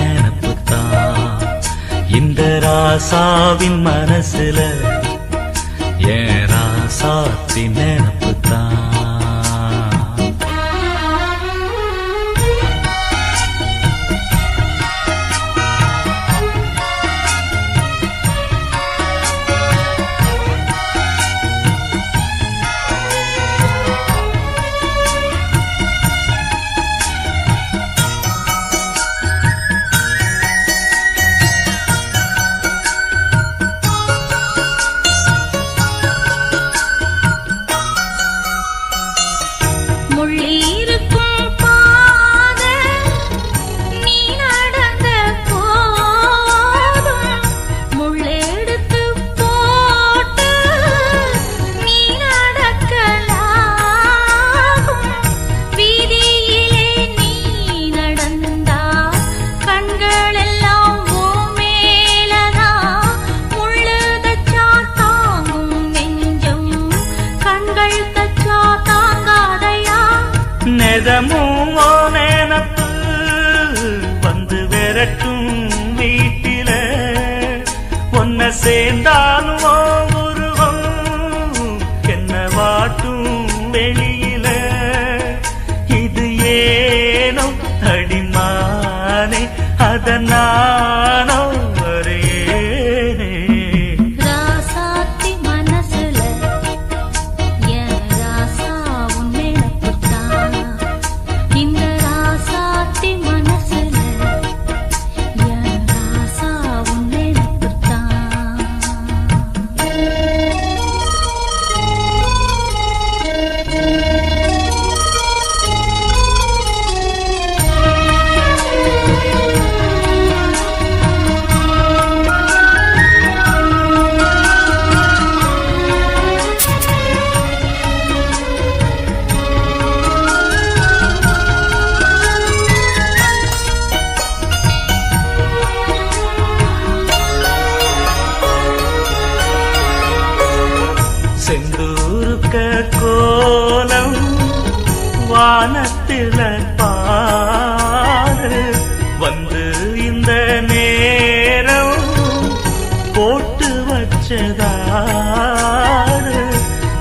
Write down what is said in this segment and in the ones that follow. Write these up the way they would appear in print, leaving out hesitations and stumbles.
நினப்புத்தான் இந்த ராசாவின் மனசுல என் ராசாத்தி நினப்புத்தான். நெதமும் நினப்பு வந்து விரட்டும் வீட்டில ஒன்ன சேர்ந்தாலும் உருவம் என்ன வாட்டும் வெளியில இது ஏனோ அடிமானே அதனானோ வரேனே ராசாத்தி மனசுல என் ராசா உன்னை இந்த ராசாத்தி மனசுல என் ராசா உன்னை செந்தூருக்க கோலம் வானத்தில பாரு வந்து இந்த நேரம் போட்டு வச்சதாரு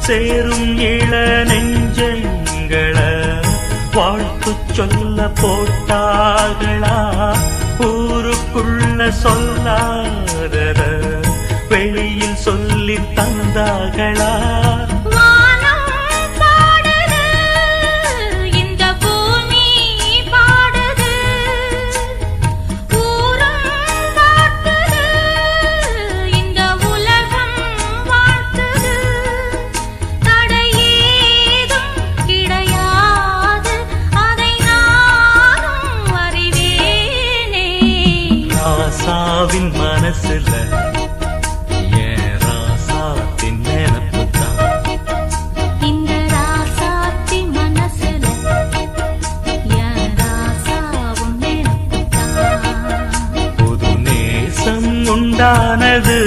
சேரும் இள நெஞ்சங்களை வாழ்த்து சொல்ல போட்டார்களா ஊருக்குள்ள சொல்லாதத வெளியில் சொல்லி தந்தார்களா ராசாவின் மனசுல என் ராசாத்தின் நினப்புத்தான் இந்த ராசாத்தி மனசுல என் ராசா உன்னை புது நேசம் உண்டானது